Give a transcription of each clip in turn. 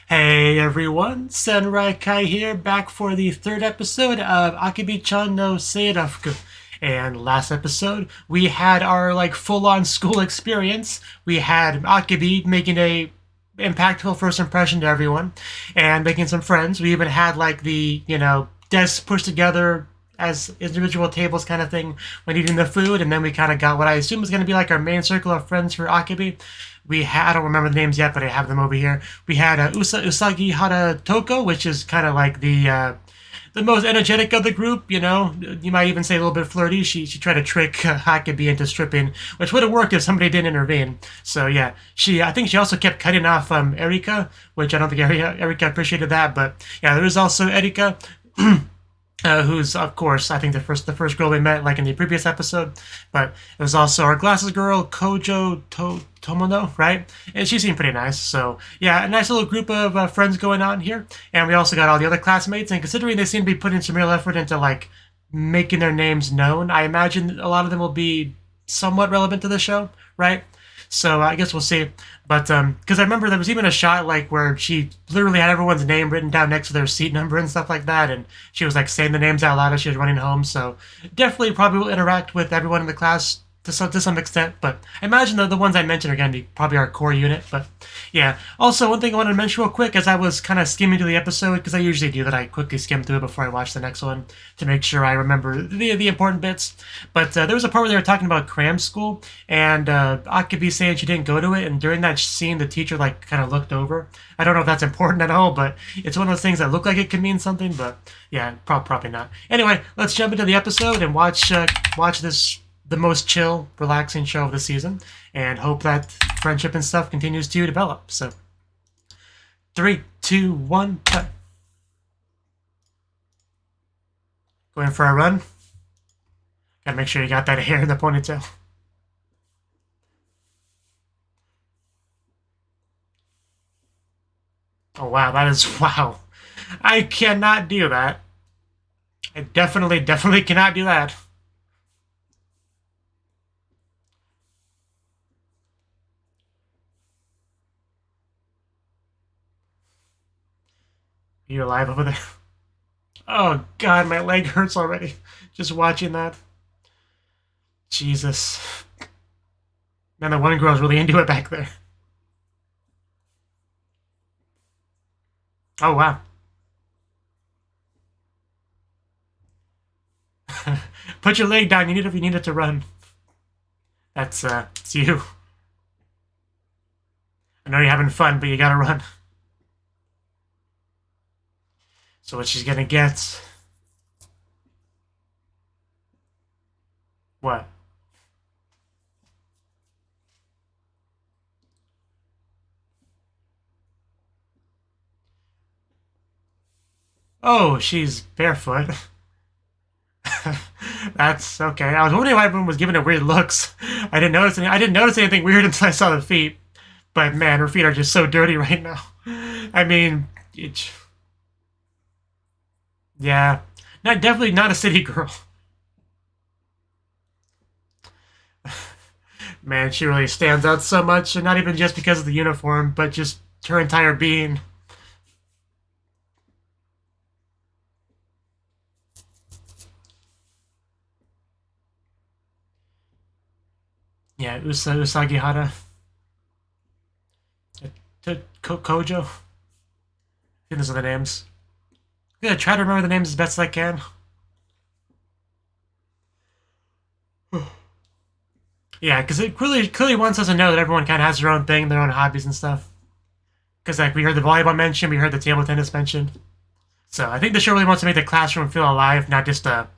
Hey everyone, Senrai here, back for the third episode of Akebi-chan no Sailor-fuku. And last episode, we had our full-on school experience. We had Akebi making a impactful first impression to everyone and making some friends. We even had desks pushed together as individual tables kind of thing when eating the food, and then we kind of got what I assume is going to be like our main circle of friends for Akebi. We had, I don't remember the names yet, but I have them over here. We had Usagi Hara Toko, which is kind of like the most energetic of the group, you know. You might even say a little bit flirty. She tried to trick Akebi into stripping, which would have worked if somebody didn't intervene. So yeah, I think she also kept cutting off Erika, which I don't think Erika appreciated that. But yeah, there was also Erika. Who's of course I think the first girl we met like in the previous episode, but it was also our glasses girl Tomono, right? And she seemed pretty nice. So yeah, a nice little group of friends going on here, and we also got all the other classmates. And considering they seem to be putting some real effort into making their names known, I imagine a lot of them will be somewhat relevant to the show, right? So I guess we'll see. But because I remember there was even a shot where she literally had everyone's name written down next to their seat number and stuff like that, and she was saying the names out loud as she was running home. So definitely probably will interact with everyone in the class to some extent. But I imagine the ones I mentioned are going to be probably our core unit. But yeah. Also, one thing I wanted to mention real quick as I was kind of skimming through the episode, because I usually do that, I quickly skim through it before I watch the next one to make sure I remember the important bits. But there was a part where they were talking about cram school, and Akebi saying she didn't go to it, and during that scene, the teacher kind of looked over. I don't know if that's important at all, but it's one of those things that look like it could mean something, but yeah, probably not. Anyway, let's jump into the episode and watch this the most chill, relaxing show of the season, and hope that friendship and stuff continues to develop. So, 3, 2, 1, play. Going for a run. Gotta make sure you got that hair in the ponytail. Oh wow, that is wow. I cannot do that. I definitely cannot do that. You alive over there? Oh god, my leg hurts already. Just watching that. Jesus. Man, the one girl's really into it back there. Oh wow. Put your leg down. You need if you need it to run. That's it's you. I know you're having fun, but you gotta run. So what she's gonna get? What? Oh, she's barefoot. That's okay. I was wondering why everyone was giving it weird looks. I didn't notice anything weird until I saw the feet. But man, her feet are just so dirty right now. I mean, yeah, definitely not a city girl. Man, she really stands out so much, and not even just because of the uniform, but just her entire being. Yeah, Usagihara. Kojo. I think those are the names. I'm gonna try to remember the names as best as I can. Yeah, because it clearly wants us to know that everyone kind of has their own thing, their own hobbies and stuff. Because we heard the volleyball mentioned, we heard the table tennis mentioned. So I think the show really wants to make the classroom feel alive, not just a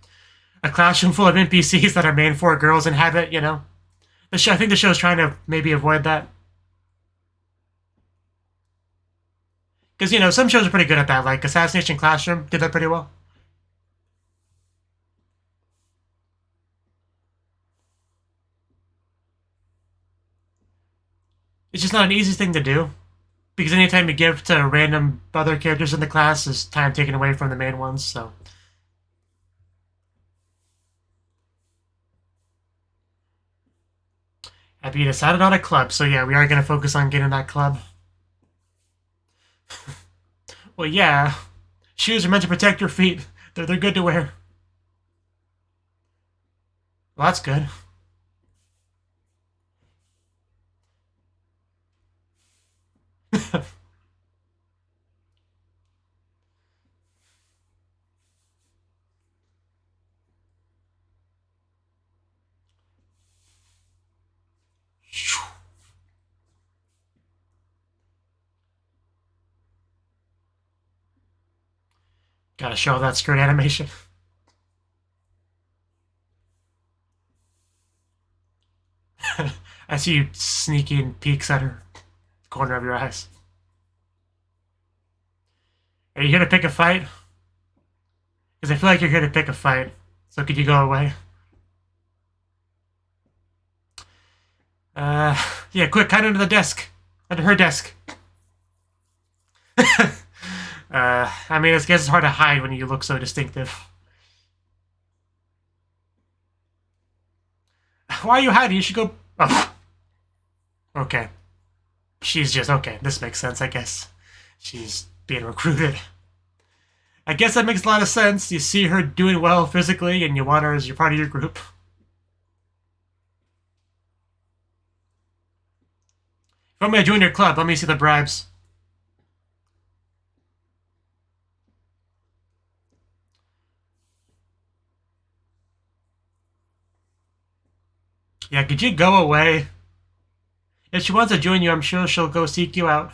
classroom full of NPCs that are made for girls and have it, you know. I think the show is trying to maybe avoid that. Because, some shows are pretty good at that. Like Assassination Classroom did that pretty well. It's just not an easy thing to do. Because anytime you give to random other characters in the class is time taken away from the main ones, so. Have you decided on a club? So yeah, we are going to focus on getting that club. Well, yeah. Shoes are meant to protect your feet. They're good to wear. Well, that's good. Gotta show that skirt animation. I see you sneaking peeks at her corner of your eyes. Are you here to pick a fight? Because I feel like you're here to pick a fight. So could you go away? Yeah, quick, hide under the desk. Under her desk. I mean, I guess it's hard to hide when you look so distinctive. Why are you hiding? You should go... Oh. Okay. She's just... Okay, this makes sense, I guess. She's being recruited. I guess that makes a lot of sense. You see her doing well physically, and you want her as your part of your group. If you want me to join your club, let me see the bribes. Yeah, could you go away? If she wants to join you, I'm sure she'll go seek you out.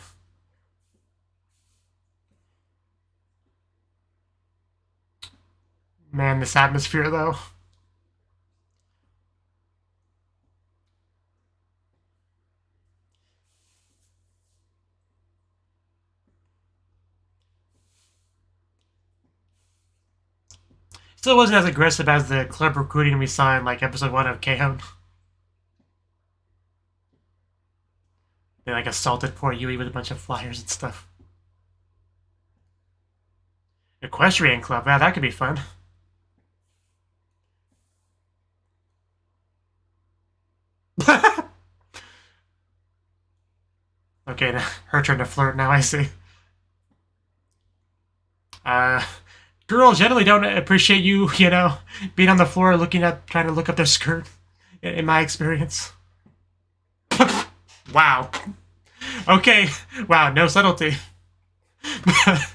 Man, this atmosphere, though. Still wasn't as aggressive as the club recruiting we saw in, like, episode 1 of K-Hone. They, like, assaulted poor Yui with a bunch of flyers and stuff. Equestrian club, yeah, that could be fun. Okay, her turn to flirt now, I see. Girls generally don't appreciate you, you know, being on the floor looking at, trying to look up their skirt, in my experience. Wow. Okay, wow, no subtlety. I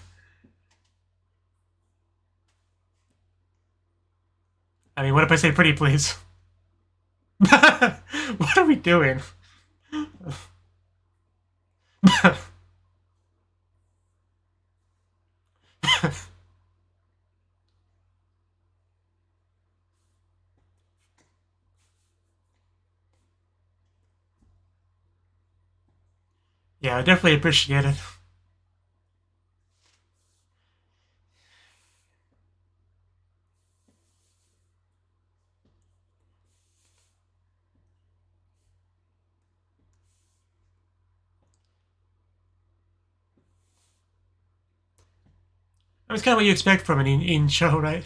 mean, what if I say pretty, please? What are we doing? Yeah, I definitely appreciate it. That's kind of what you expect from an in show, right?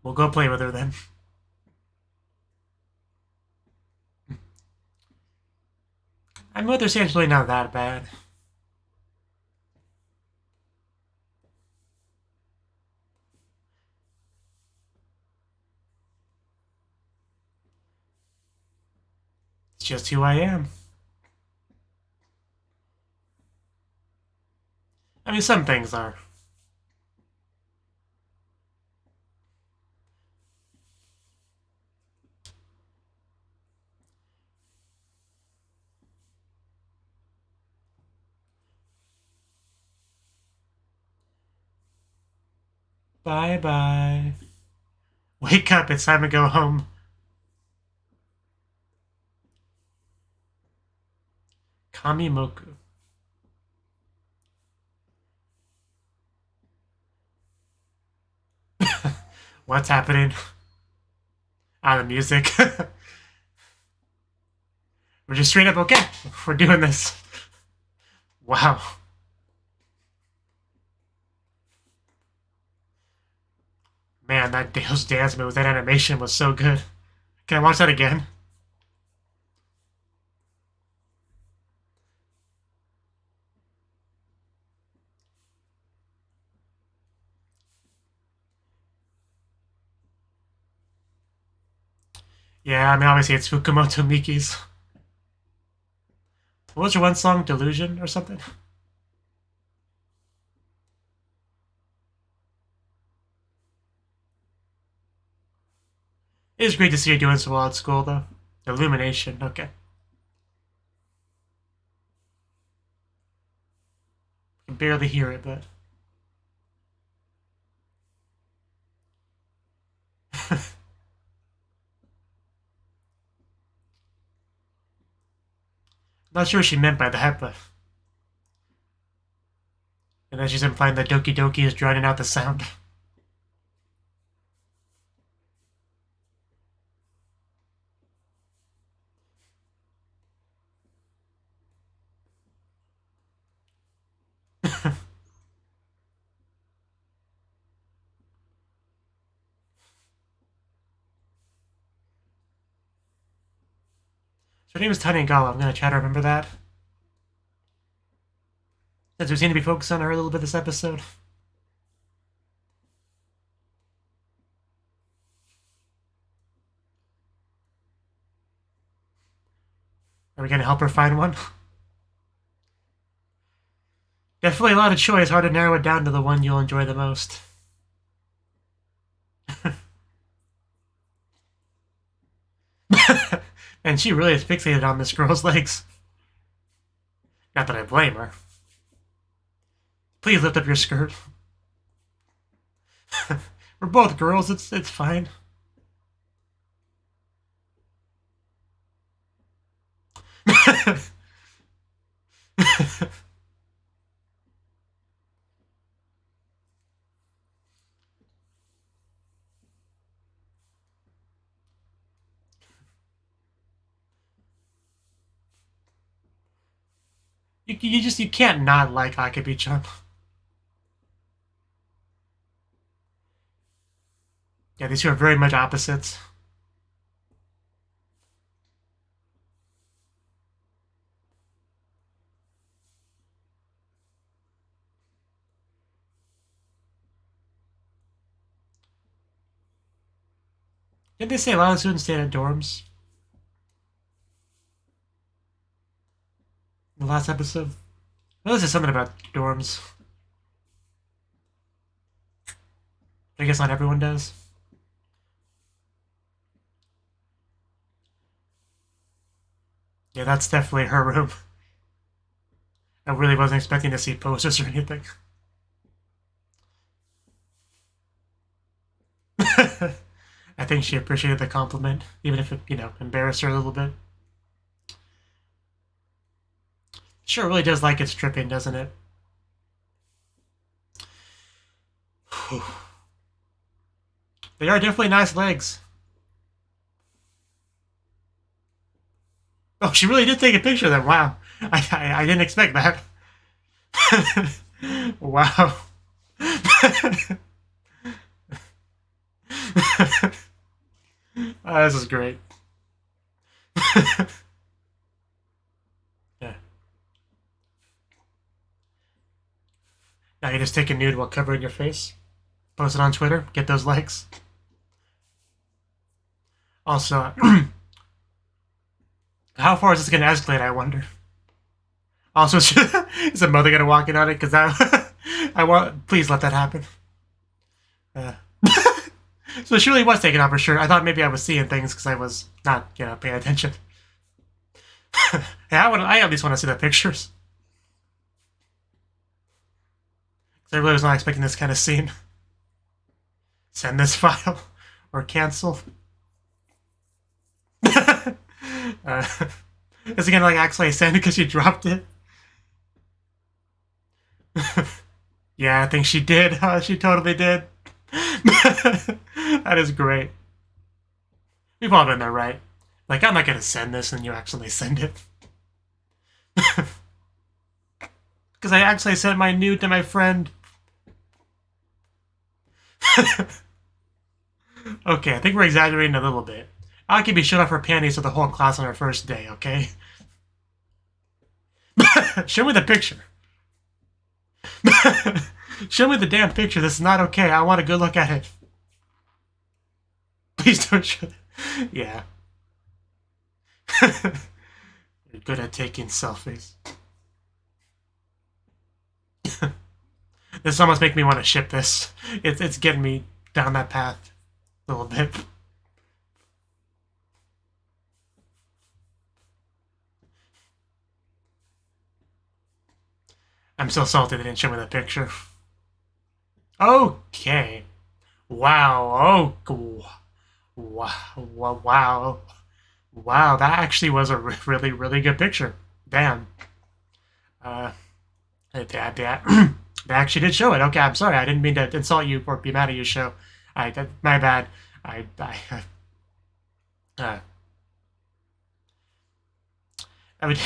We'll go play with her then. I mean, what they're saying is really not that bad. It's just who I am. I mean, some things are. Bye-bye. Wake up, it's time to go home. Kamimoku. What's happening? Ah, the music. We're just straight up okay. We're doing this. Wow. Man, that Dale's dance move, that animation was so good. Can I watch that again? Yeah, I mean, obviously it's Fukumoto Miki's. What was your one song? Delusion or something? It is great to see you doing so well at school, though. Illumination, okay. I can barely hear it, but... Not sure what she meant by that, but... And then she's implying that Doki Doki is drowning out the sound. So her name is Tanigala. I'm going to try to remember that. Since we seem to be focused on her a little bit this episode. Are we going to help her find one? Definitely a lot of choice. Hard to narrow it down to the one you'll enjoy the most. And she really is fixated on this girl's legs. Not that I blame her. Please lift up your skirt. We're both girls, it's fine. You can't not like Akebi-chan. Yeah, these two are very much opposites. Didn't they say a lot of students stayed at dorms? The last episode? Well, this is something about dorms. I guess not everyone does. Yeah, that's definitely her room. I really wasn't expecting to see posters or anything. I think she appreciated the compliment, even if it, embarrassed her a little bit. Sure really does like its dripping, doesn't it? They are definitely nice legs. Oh, she really did take a picture of them. Wow. I didn't expect that. Wow. This is great. Yeah. Now you just take a nude while covering your face. Post it on Twitter. Get those likes. Also, how far is this going to escalate, I wonder? Also, is the mother going to walk in on it? Because I want... Please let that happen. So she really was taking off her shirt. I thought maybe I was seeing things because I was not, paying attention. Yeah, I at least want to see the pictures. Because I really was not expecting this kind of scene. Send this file. Or cancel. Is it gonna actually send it because she dropped it? Yeah, I think she did. She totally did. That is great. We've all been there, right? Like, I'm not gonna send this and you actually send it. Because I actually sent my nude to my friend. Okay, I think we're exaggerating a little bit. Akebi showed off her panties to the whole class on her first day, okay? Show me the picture. Show me the damn picture. This is not okay. I want a good look at it. Please don't show it. Yeah. You're good at taking selfies. This almost makes me want to ship this. It's getting me down that path a little bit. I'm so salty they didn't show me the picture. Okay. Wow. Oh. Wow. Wow. Wow. That actually was a really, really good picture. Damn. They actually did show it. Okay, I'm sorry. I didn't mean to insult you or be mad at your show. My bad. Uh, I would.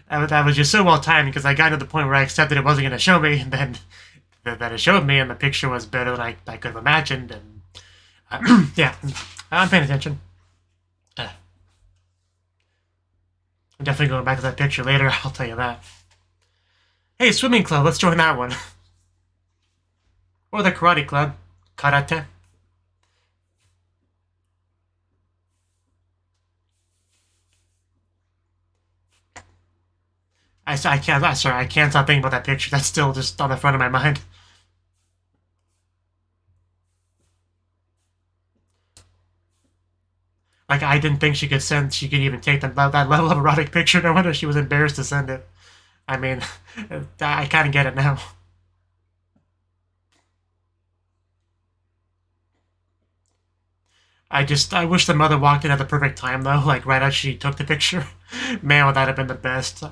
That was just so well timed because I got to the point where I accepted it wasn't going to show me, and then that it showed me, and the picture was better than I could have imagined. And yeah, I'm paying attention. I'm definitely going back to that picture later. I'll tell you that. Hey, swimming club, let's join that one. Or the karate club, karate. I can't. Sorry, I can't stop thinking about that picture. That's still just on the front of my mind. Like I didn't think she could send. She could even take that level of erotic picture. No wonder she was embarrassed to send it. I mean, I kind of get it now. I wish the mother walked in at the perfect time though, like right as she took the picture. Man, would that have been the best. I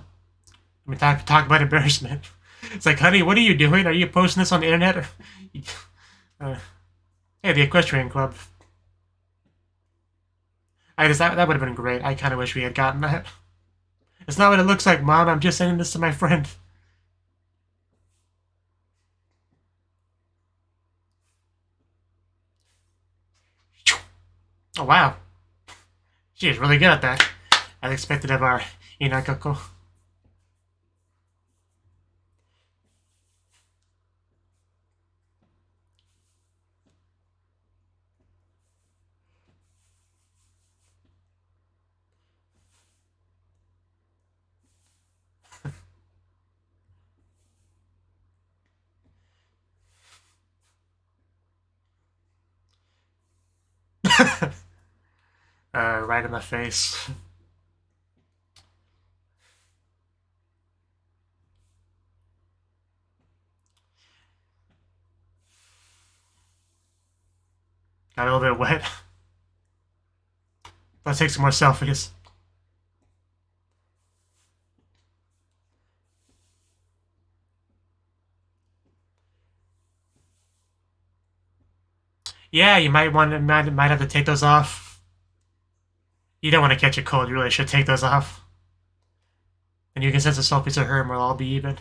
mean, talk about embarrassment. It's like, honey, what are you doing? Are you posting this on the internet? Hey, the equestrian club. That would have been great. I kind of wish we had gotten that. It's not what it looks like, Mom. I'm just sending this to my friend. Oh wow, she is really good at that. As expected of our Inagako. Right in the face. Got a little bit wet. Let's take some more selfies. Yeah, you might have to take those off. You don't want to catch a cold. You really should take those off. And you can send some selfies to her, and we'll all be even.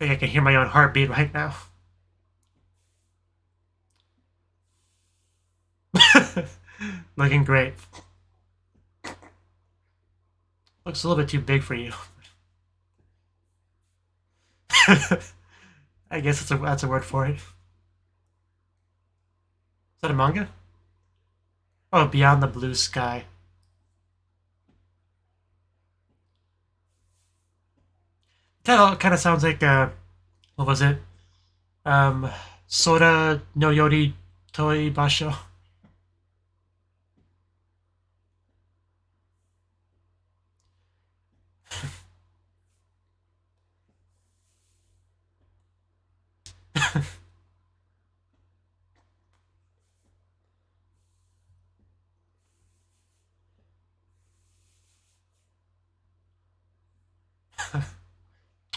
I think I can hear my own heartbeat right now. Looking great. Looks a little bit too big for you. I guess that's a word for it. Is that a manga? Oh, Beyond the Blue Sky. That kind of sounds like what was it? Um, Sora no Yori Toi Basho.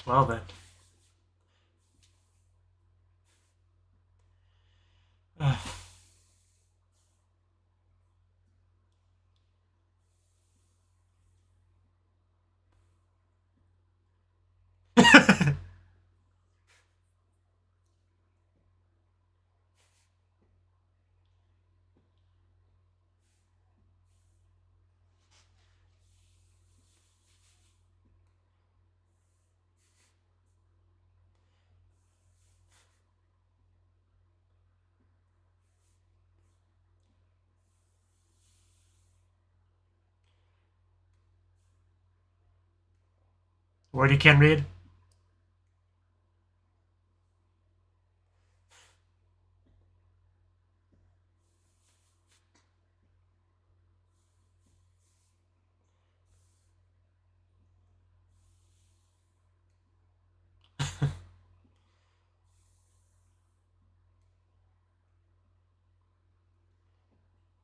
Well then. Word you can't read?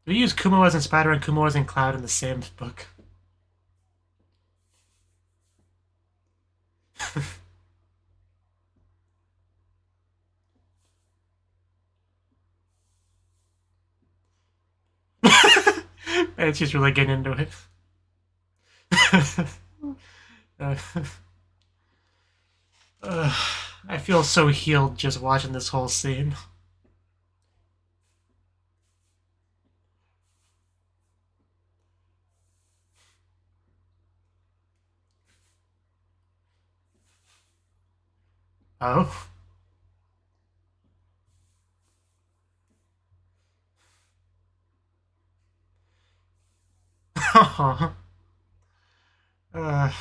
Do we use Kumo as in Spider and Kumo as in Cloud in the same book? And she's really getting into it. I feel so healed just watching this whole scene. Oh. uh,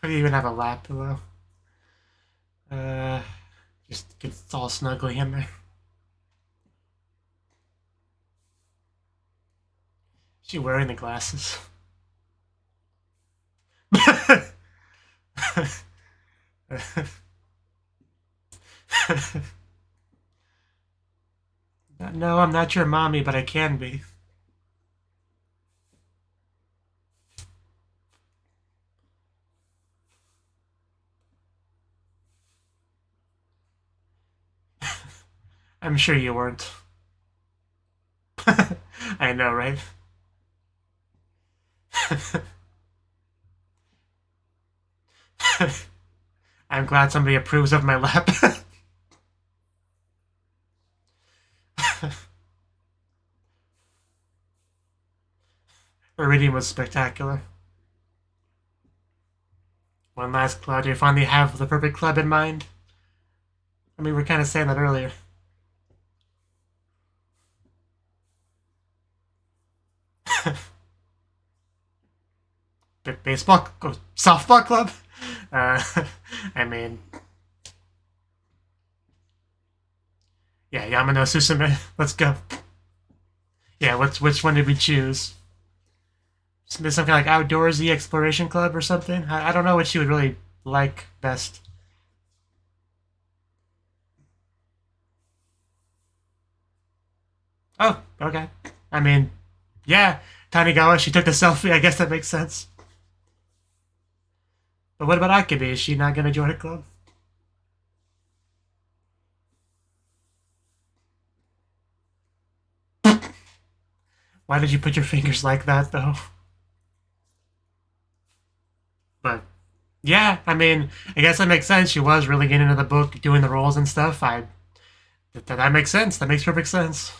we even have a lap pillow. Just gets all snuggly in there. Is she wearing the glasses? No, I'm not your mommy, but I can be. I'm sure you weren't. I know, right? I'm glad somebody approves of my lap. Her reading was spectacular. One last Claud. Do you finally have the perfect club in mind? I mean, we were kind of saying that earlier. Baseball, softball club. I mean, yeah, Yamano Susume. Let's go. Yeah, which one did we choose? Some kind of like outdoorsy exploration club or something. I don't know what she would really like best. Oh, okay. I mean, yeah, Tanigawa. She took the selfie. I guess that makes sense. But what about Akebi? Is she not going to join a club? Why did you put your fingers like that, though? But yeah, I mean, I guess that makes sense. She was really getting into the book, doing the roles and stuff. That makes sense. That makes perfect sense.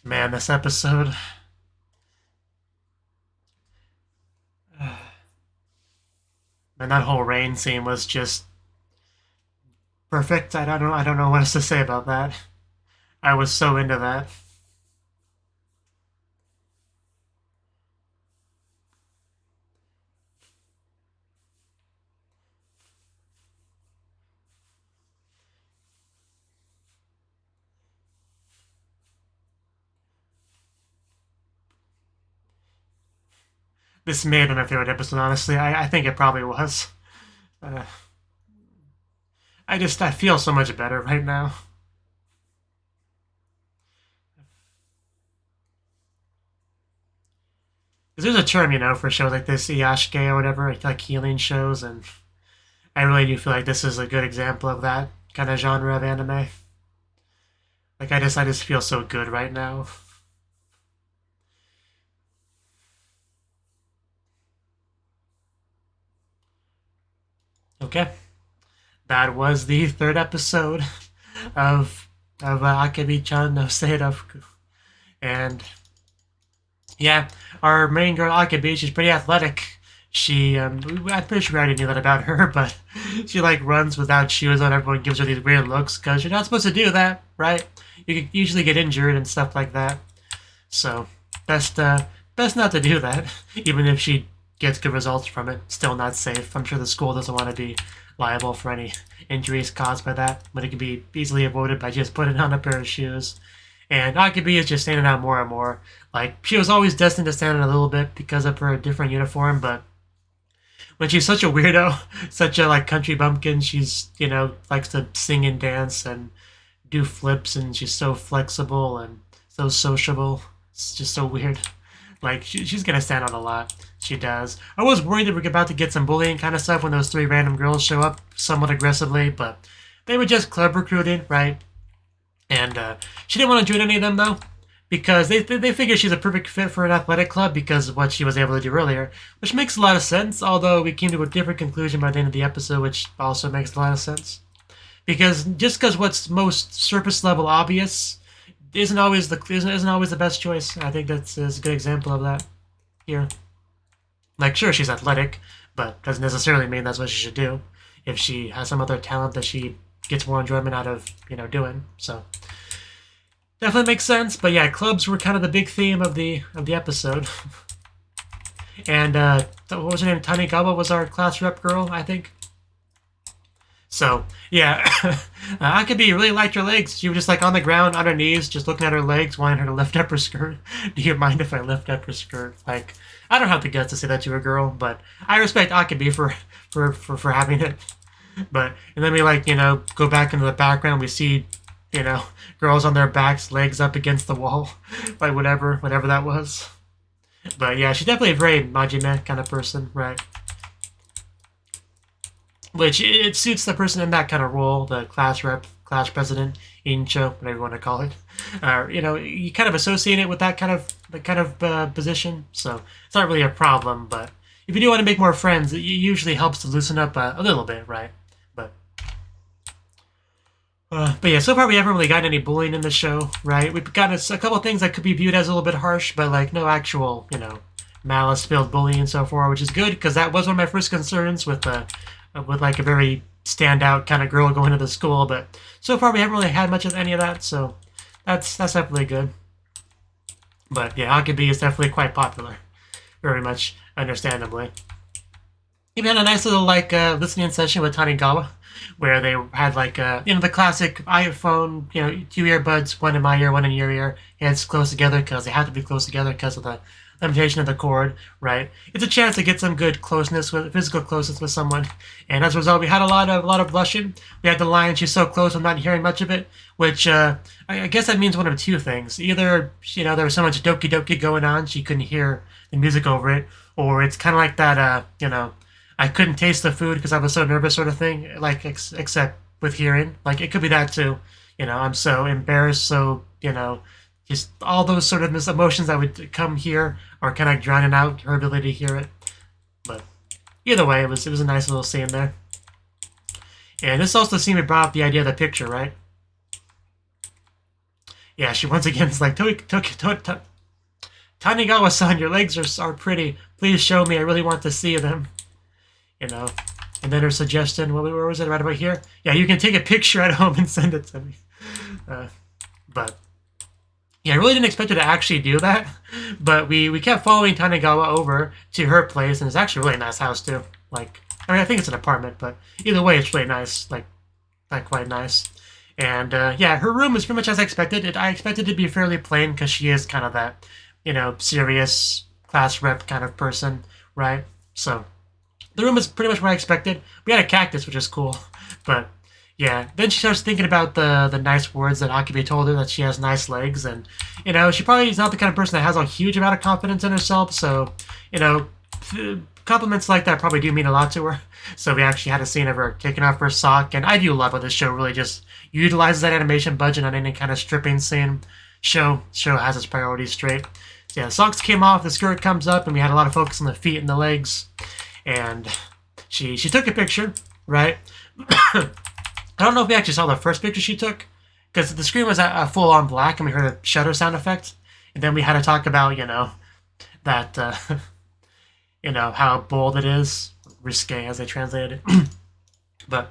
Man, this episode. Man, that whole rain scene was just perfect. I don't know what else to say about that. I was so into that. This may have been my favorite episode, honestly. I think it probably was. Uh, I feel so much better right now. Because there's a term, for shows like this, Iyashike or whatever, like healing shows, and I really do feel like this is a good example of that kind of genre of anime. Like I just feel so good right now. Okay. That was the third episode of of Akebi-chan no Sailor-fuku. And yeah, our main girl Akebi, she's pretty athletic. She, I'm pretty sure we already knew that about her, but she like runs without shoes on. Everyone gives her these weird looks because you're not supposed to do that, right? You can usually get injured and stuff like that. So best not to do that. Even if she gets good results from it, still not safe. I'm sure the school doesn't want to be liable for any injuries caused by that, but it can be easily avoided by just putting on a pair of shoes. And Akebi is just standing out more and more. Like, she was always destined to stand out a little bit because of her different uniform, but when she's such a weirdo, such a like country bumpkin, she's, you know, likes to sing and dance and do flips, and she's so flexible and so sociable. It's just so weird. Like, she's gonna stand out a lot. She does. I was worried that we were about to get some bullying kind of stuff when those 3 random girls show up somewhat aggressively, but they were just club recruiting, right? And she didn't want to join any of them, though, because they figure she's a perfect fit for an athletic club because of what she was able to do earlier, which makes a lot of sense, although we came to a different conclusion by the end of the episode, which also makes a lot of sense. Because just because what's most surface level obvious isn't always the best choice. I think that's a good example of that here. Like, sure, she's athletic, but doesn't necessarily mean that's what she should do. If she has some other talent that she gets more enjoyment out of, you know, doing. So definitely makes sense. But yeah, clubs were kind of the big theme of the episode. And what was her name? Tanigawa was our class rep girl, I think. So yeah, Akebi really liked her legs. She was just like on the ground, on her knees, just looking at her legs, wanting her to lift up her skirt. Do you mind if I lift up her skirt? Like, I don't have the guts to say that to a girl, but I respect Akebi for having it. But and then we like, you know, go back into the background. We see, you know, girls on their backs, legs up against the wall, like whatever that was. But yeah, she's definitely a very Majime kind of person, right? Which it suits the person in that kind of role, the class rep, class president, incho, whatever you want to call it. You know, you kind of associate it with that kind of position, so it's not really a problem. But if you do want to make more friends, it usually helps to loosen up a little bit, right? But yeah, so far we haven't really gotten any bullying in the show, right? We've gotten a couple things that could be viewed as a little bit harsh, but like no actual, you know, malice-filled bullying so far, which is good because that was one of my first concerns with like a very standout kind of girl going to the school. But so far we haven't really had much of any of that, so that's definitely good. But yeah, Akebi is definitely quite popular, very much understandably. Even had a nice little like listening session with Tanigawa, where they had like you know, the classic iPhone, you know, 2 earbuds, one in my ear, one in your ear, heads close together because they have to be close together because of the limitation of the cord, right? It's a chance to get some good physical closeness with someone, and as a result, we had a lot of blushing. We had the line, "She's so close, I'm not hearing much of it," which I guess that means one of 2 things: either, you know, there was so much doki doki going on she couldn't hear the music over it, or it's kind of like that, you know, I couldn't taste the food because I was so nervous sort of thing, like except with hearing. Like, it could be that too. You know, I'm so embarrassed, so, you know, just all those sort of emotions that would come here are kind of drowning out her ability to hear it. But either way, it was a nice little scene there. And this also seemed to brought up the idea of the picture, right? Yeah, she once again is like, Tanigawa-san, your legs are pretty. Please show me. I really want to see them. You know, and then her suggestion, where was it, right about here? Yeah, you can take a picture at home and send it to me. But yeah, I really didn't expect her to actually do that. But we kept following Tanigawa over to her place, and it's actually a really nice house too. Like, I mean, I think it's an apartment, but either way, it's really nice, like quite nice. And yeah, her room is pretty much as I expected. I expected it to be fairly plain because she is kind of that, you know, serious class rep kind of person, right? So the room is pretty much what I expected. We had a cactus, which is cool. But yeah, then she starts thinking about the nice words that Akebi told her, that she has nice legs. And, you know, she probably is not the kind of person that has a huge amount of confidence in herself. So, you know, compliments like that probably do mean a lot to her. So we actually had a scene of her taking off her sock. And I do love how this show really just utilizes that animation budget on any kind of stripping scene. Show has its priorities straight. So yeah, the socks came off, the skirt comes up, and we had a lot of focus on the feet and the legs. And she took a picture, right? I don't know if we actually saw the first picture she took, because the screen was a full-on black, and we heard a shutter sound effect, and then we had to talk about, that, how bold it is, risque as they translated it. But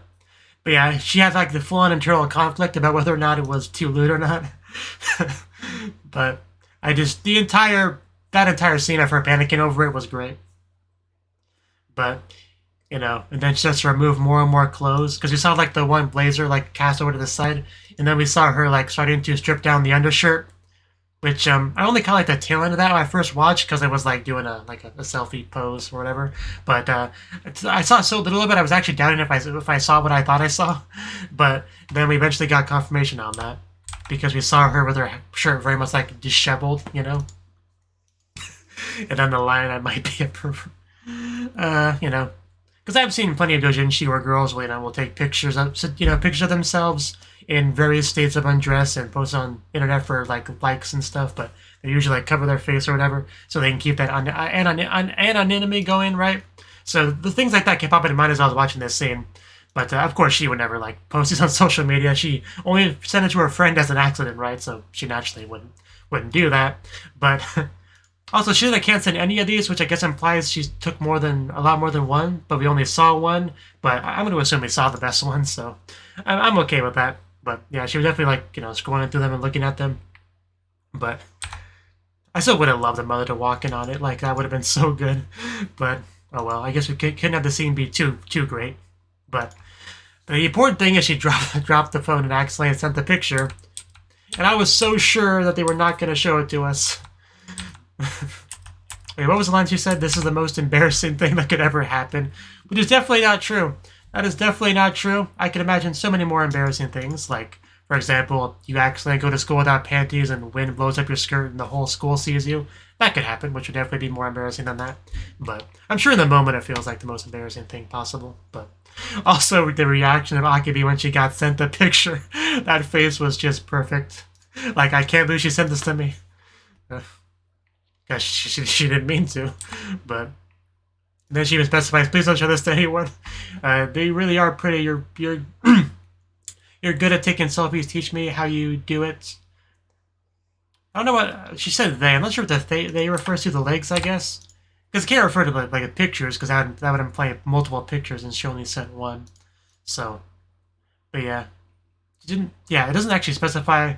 yeah, she had like the full-on internal conflict about whether or not it was too lewd or not. But that entire scene of her panicking over it was great. But, and then she starts to remove more and more clothes, because we saw like the one blazer like cast over to the side, and then we saw her like starting to strip down the undershirt, which I only caught like the tail end of that when I first watched, because I was like doing a selfie pose or whatever. But I saw so little of it, I was actually doubting if I saw what I thought I saw. But then we eventually got confirmation on that, because we saw her with her shirt very much like disheveled, And then the line, I might be a pervert. Because I've seen plenty of doujinshi where girls will take pictures of themselves in various states of undress and post on internet for like likes and stuff, but they usually like cover their face or whatever so they can keep that anonymity going, right? So the things like that kept popping in mind as I was watching this scene. But of course she would never like post this on social media. She only sent it to her friend as an accident, right? So she naturally wouldn't do that. But also, she can't send any of these, which I guess implies she took a lot more than one, but we only saw one. But I'm going to assume we saw the best one, so I'm okay with that. But yeah, she was definitely like, scrolling through them and looking at them. But I still would have loved the mother to walk in on it. Like, that would have been so good. But, oh well, I guess we couldn't have the scene be too great. But the important thing is she dropped the phone and accidentally sent the picture. And I was so sure that they were not going to show it to us. Wait, what was the line she said? This is the most embarrassing thing that could ever happen. Which is definitely not true. That is definitely not true. I can imagine so many more embarrassing things. Like, for example, you accidentally go to school without panties and wind blows up your skirt and the whole school sees you. That could happen, which would definitely be more embarrassing than that. But I'm sure in the moment it feels like the most embarrassing thing possible. But also the reaction of Akebi when she got sent the picture. That face was just perfect. Like, I can't believe she sent this to me. Gosh, she didn't mean to, but then she even specifies, please don't show this to anyone. They really are pretty. You're you're good at taking selfies. Teach me how you do it. I don't know what she said. I'm not sure if they refers to the legs, I guess, because it can't refer to like pictures, because that would imply multiple pictures, and she only sent one. So, but yeah, it doesn't actually specify.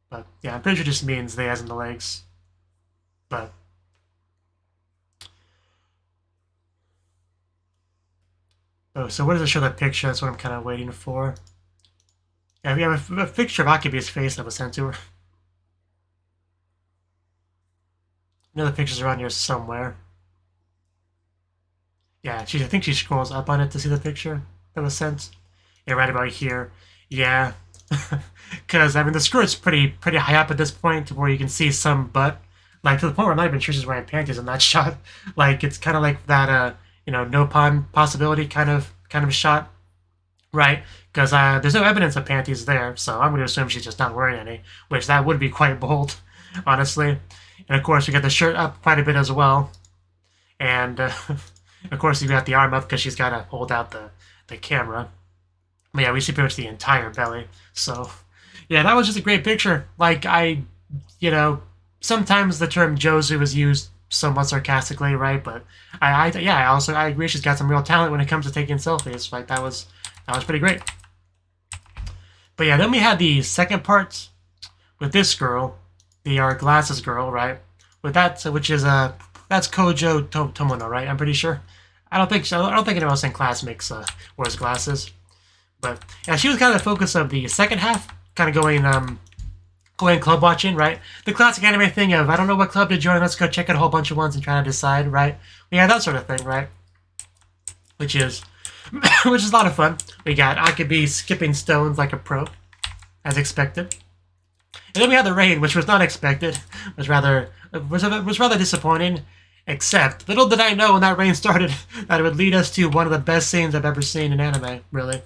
But yeah, I'm pretty sure it just means they as in the legs. But so where does it show that picture? That's what I'm kind of waiting for. Yeah, we have a picture of Akebi's face that was sent to her. Another picture's around here somewhere. Yeah, I think she scrolls up on it to see the picture that was sent. Yeah, right about here. Yeah, because I mean the skirt's pretty high up at this point, where you can see some butt. Like, to the point where I'm not even sure she's wearing panties in that shot. Like, it's kind of like that, no pawn possibility kind of shot, right? Because there's no evidence of panties there, so I'm going to assume she's just not wearing any, which that would be quite bold, honestly. And, of course, we got the shirt up quite a bit as well. And, of course, you got the arm up because she's got to hold out the camera. But, yeah, we see pretty much the entire belly. So, yeah, that was just a great picture. Like, sometimes the term Jozu is used somewhat sarcastically, right? But I agree she's got some real talent when it comes to taking selfies. Like, that was pretty great. But yeah, then we had the second part with this girl, the glasses girl, right? With that, which is that's Kojo Tomono, right? I'm pretty sure. I don't think anyone else in class wears glasses. But yeah, she was kind of the focus of the second half, kind of going club watching, right? The classic anime thing of, I don't know what club to join, let's go check out a whole bunch of ones and try to decide, right? Yeah, that sort of thing, right? Which is a lot of fun. We got Akebi skipping stones like a pro, as expected. And then we had the rain, which was not expected. Was rather disappointing. Except, little did I know when that rain started that it would lead us to one of the best scenes I've ever seen in anime, really.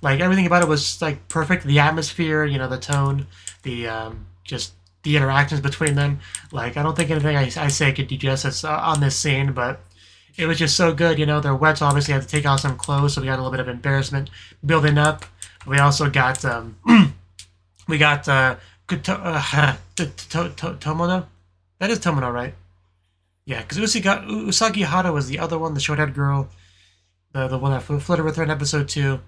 Like, everything about it was, like, perfect. The atmosphere, the tone, just the interactions between them. Like, I don't think anything I say could do justice on this scene, but it was just so good. They're wet, so obviously had to take off some clothes, so we got a little bit of embarrassment building up. We also got We got Tomono. That is Tomono, right? Yeah, because Usagi Hara was the other one, the short-haired girl, the one that flirted with her in episode 2.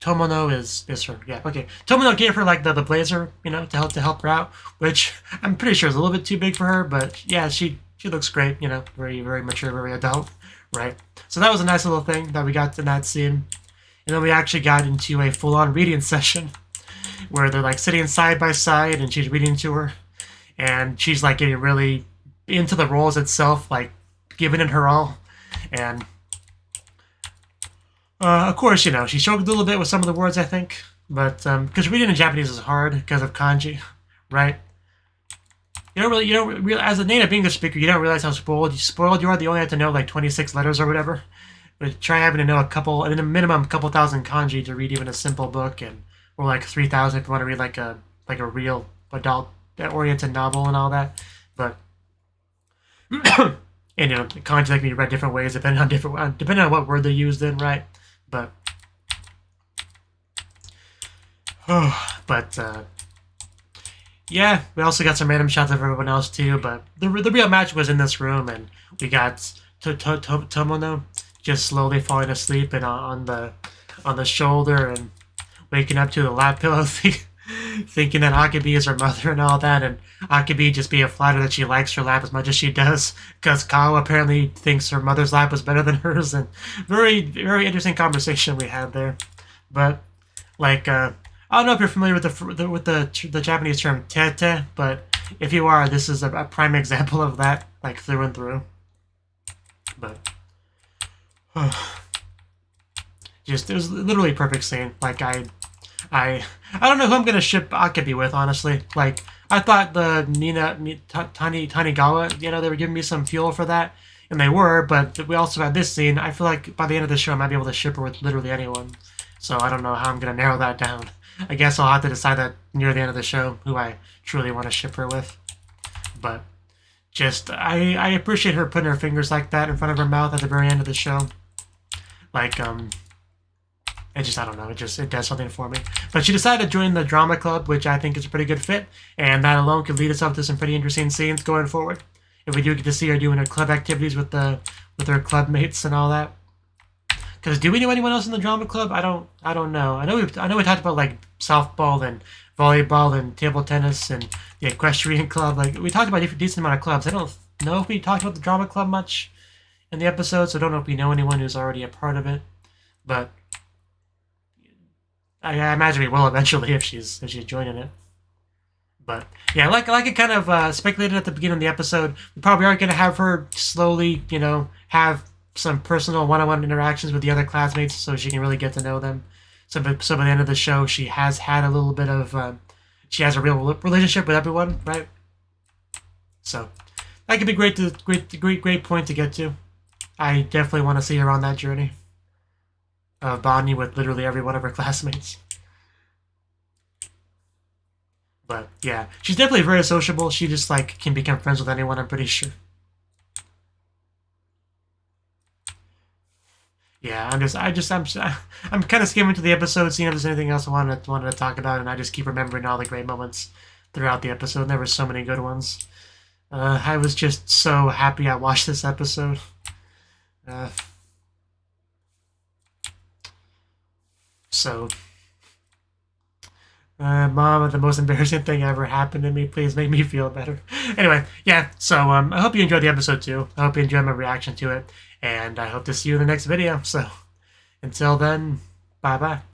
Tomono is her. Yeah, okay. Tomono gave her like the blazer, to help her out, which I'm pretty sure is a little bit too big for her, but yeah, she looks great, very very mature, very adult, right? So that was a nice little thing that we got in that scene, and then we actually got into a full-on reading session where they're like sitting side by side, and she's reading to her, and she's like getting really into the roles itself, like giving it her all, and. Of course, she struggled a little bit with some of the words, I think, but because reading in Japanese is hard because of kanji, right? You don't really, as a native English speaker, you don't realize how spoiled you are. You only have to know like 26 letters or whatever. But try having to know at a minimum, couple thousand kanji to read even a simple book, or like 3,000 if you want to read like a real adult-oriented novel and all that. But and kanji can be read different ways depending on what word they're used in, right? But yeah, we also got some random shots of everyone else too. But the real match was in this room, and we got Tomono just slowly falling asleep and on the shoulder and waking up to the lap pillow thinking that Akebi is her mother and all that, and Akebi just being flattered that she likes her lap as much as she does, because Kao apparently thinks her mother's lap was better than hers, and very, very interesting conversation we had there. But, like, I don't know if you're familiar with the Japanese term tete, but if you are, this is a prime example of that, like, through and through. But, just, it was literally a perfect scene. Like, I don't know who I'm gonna ship Akebi with, honestly. Like, I thought the Tanigawa, they were giving me some fuel for that, and they were, but we also had this scene. I feel like by the end of the show, I might be able to ship her with literally anyone. So I don't know how I'm gonna narrow that down. I guess I'll have to decide that near the end of the show, who I truly want to ship her with. But just, I appreciate her putting her fingers like that in front of her mouth at the very end of the show. Like, I don't know, it does something for me. But she decided to join the drama club, which I think is a pretty good fit, and that alone could lead us up to some pretty interesting scenes going forward. If we do get to see her doing her club activities with her club mates and all that. Because do we know anyone else in the drama club? I don't know. I know we talked about like softball and volleyball and table tennis and the equestrian club. Like, we talked about a decent amount of clubs. I don't know if we talked about the drama club much in the episode, so I don't know if we know anyone who's already a part of it. But I imagine we will eventually if she's joining it. But yeah, like it kind of speculated at the beginning of the episode, we probably are going to have her slowly, have some personal one-on-one interactions with the other classmates so she can really get to know them. So by the end of the show, she has had a little bit of, she has a real relationship with everyone, right? So that could be great point to get to. I definitely want to see her on that journey of bonding with literally every one of her classmates. But yeah, she's definitely very sociable. She just like can become friends with anyone, I'm pretty sure. Yeah, I'm kind of skimming to the episode, seeing if there's anything else I wanted to talk about, and I just keep remembering all the great moments throughout the episode. And there were so many good ones. I was just so happy I watched this episode. Mom, the most embarrassing thing ever happened to me. Please make me feel better. Anyway, yeah, so I hope you enjoyed the episode too. I hope you enjoyed my reaction to it. And I hope to see you in the next video. So until then, bye-bye.